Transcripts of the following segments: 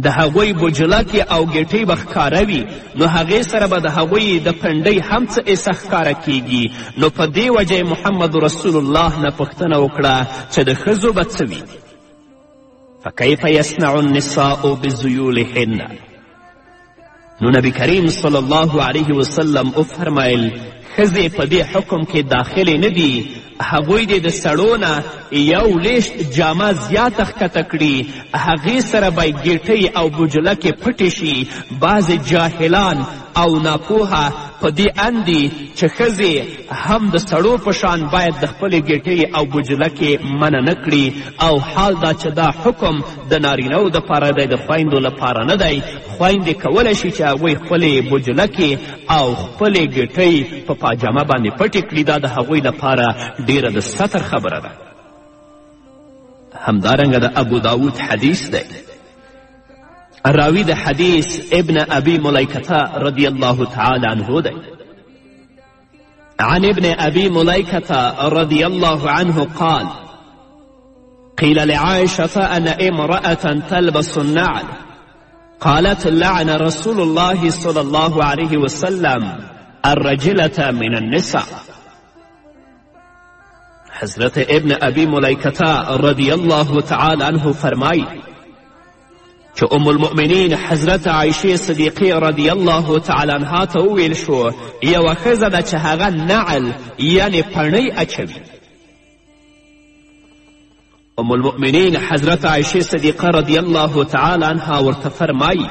د هغوی بجلکې او ګیټۍ به ښکاره وي، نو هغې سره به د هغوی د پنډۍ هم څه ایسه ښکاره کیږي. نو په دې وجه محمد رسول الله نه پوښتنه وکړه چې د ښځو به څه وي. فکیف یصنع النساء بزیولهن. نو نبی کریم صلی الله علیه وسلم وفرمیل ښځې په دې حکم کې داخلې نه دي. هغوی دې د سړو نه یو لیشت جامه زیاته ښکته کړي، هغې سره به ګیټۍ او بجلکې پټې شي. بعضې جاهلان او ناپوهه په دې اندي چې ښځې هم د سړو په شان باید د خپلې ګیټۍ او بجلکې منع نه کړي، او حال دا چې دا حکم د نارینهو دپاره دی، د خویندو لپاره نه دی. خویندې کولی شي چې هغوی خپلې بجلکې او خپلې ګیټۍ په پاجامه باندې پټې کړي. دا د هغوی لپاره ډیره د ستر خبره ده. همدارنګه د ابو داود حدیث دی. راوی د حدیث ابن ابي مليكة رضی الله تعالی عنه دی. عن ابن ابي مليكة رضی الله عنه قال قيل لعائشة أن امرأة تلبس النعل قالت لعن رسول الله صلى الله عليه وسلم الرجلة من النساء. حضرت ابن ابی ملیکة رضی الله تعالی عنه فرمائی چې ام المؤمنین حضرت عایشې صدیقې رضی الله تعالی عنها ته وویل شو یوه ښځه ده چې هغه نعل یعنې پڼۍ اچوي. ام المؤمنین حضرت عایشې صدیقه رضی الله تعالی عنها ورته فرمائی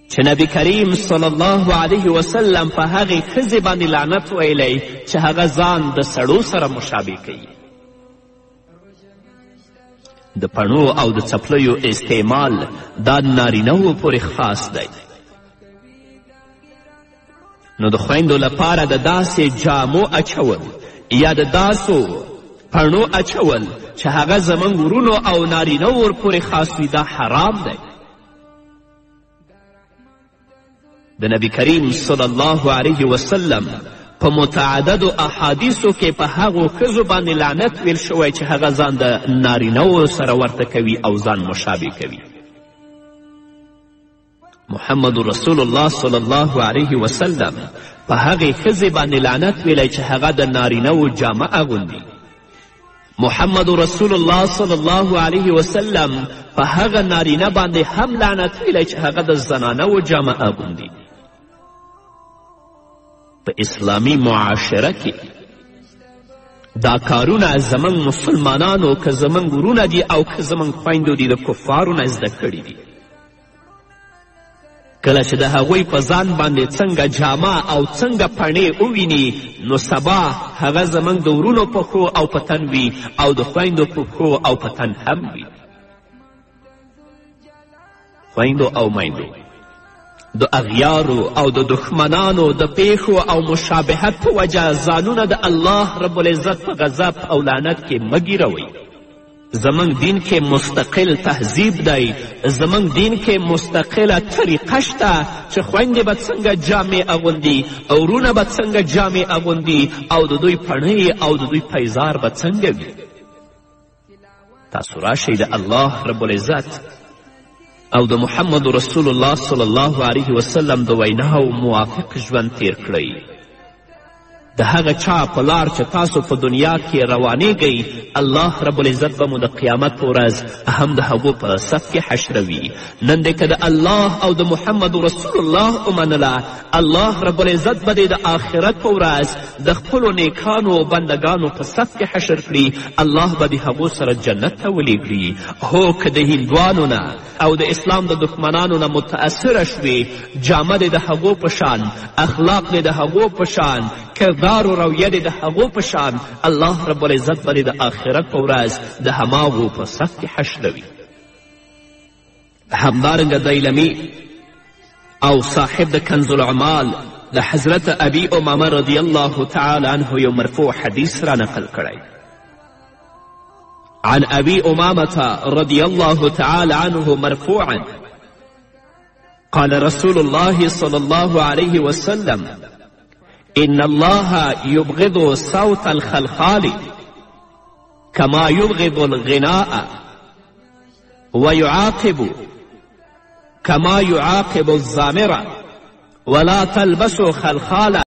چې نبی کریم صلی الله علیه وسلم په هغې ښځې باندې لعنت ویلی چې هغه ځان د سړو سره مشابه کوي. د پڼو او د څپلیو استعمال دا نارینهو پورې خاص دی. نو د خویندو لپاره د داسې جامو اچول یا د داسو پڼو اچول چې هغه زموږ ورونو او نارینهو ور پورې خاص وي دا حرام دی. د نبی کریم صلی الله علیه وسلم په متعددو احادیثو کې په هغو ښځو باندې لعنت ویل شوی چې هغه ځان د نارینهو سره ورته کوي او ځان مشابه کوي. محمد رسول الله صلی الله علیه وسلم په هغې ښځې باندې لعنت ویلی چې هغه د نارینهو جامه اغوندي. محمد رسول الله صلی الله علیه وسلم په هغه نارینه باندې هم لعنت ویلی چې هغه د زنانهو جامه اغوندي. په اسلامی معاشره کې دا کارونه زموږ مسلمانانو که زموږ ورونه دي او که زموږ خویندو دي د کفارو نه زده کړي دي. کله چې د هغوی په ځان باندې څنګه جامه او څنګه پڼې وویني نو سبا هغه زموږ د ورونو په پښو او په تن وي او د خویندو په پښو او په تن هم وي. خویندو او میندو د اغیارو او د دښمنانو د پیښو او مشابهت په وجه ځانونه د الله رب العزت په غضب او لعنت کې مه ګیروئ. زموږ دین کې مستقل تهذیب دی، زموږ دین کې مستقله طریقه شته چې خویندې به څنګه جامې اغوندي، ورونه به څنګه جامې اغوندي او د دوی پڼۍ او د دوی پیزار به څنګه وي. تاسو راشئ د الله رب العزت او د محمد رسول الله صلی الله علیه وسلم د ویناو موافق ژوند تیر کړئ. د هغه چا په لار چې تاسو په دنیا کې روانیږئ الله رب العزت به مو د قیامت په ورځ هم د هغو په صف کې حشروي. نن دی که د الله او د محمد رسول الله ومنله الله رب العزت به د آخرت په ورځ د خپلو نیکانو بندگانو په صف کې حشر کړي. الله به د هغو سره جنت ته ولیږي. هو که د هندوانو نه او د اسلام د دښمنانو نه متأثره شوې جامه د هغو په شان، اخلاق د هغو په شان، کردار و رویه د هغو په شان، الله رب العزت به د آخرت په ورځ د هماغو په صف کې حشروي. همدارنګه دیلمي او صاحب د کنز العمال د حضرت ابي امامه رضی الله تعالی عنه یو مرفوع حدیث را نقل کړی. عن ابي امامه رضی الله تعالی عنه مرفوعا قال رسول الله صلى الله عليه وسلم إن الله يبغض صوت الخلخال كما يبغض الغناء ويعاقب كما يعاقب الزامرة ولا تلبسوا خلخالا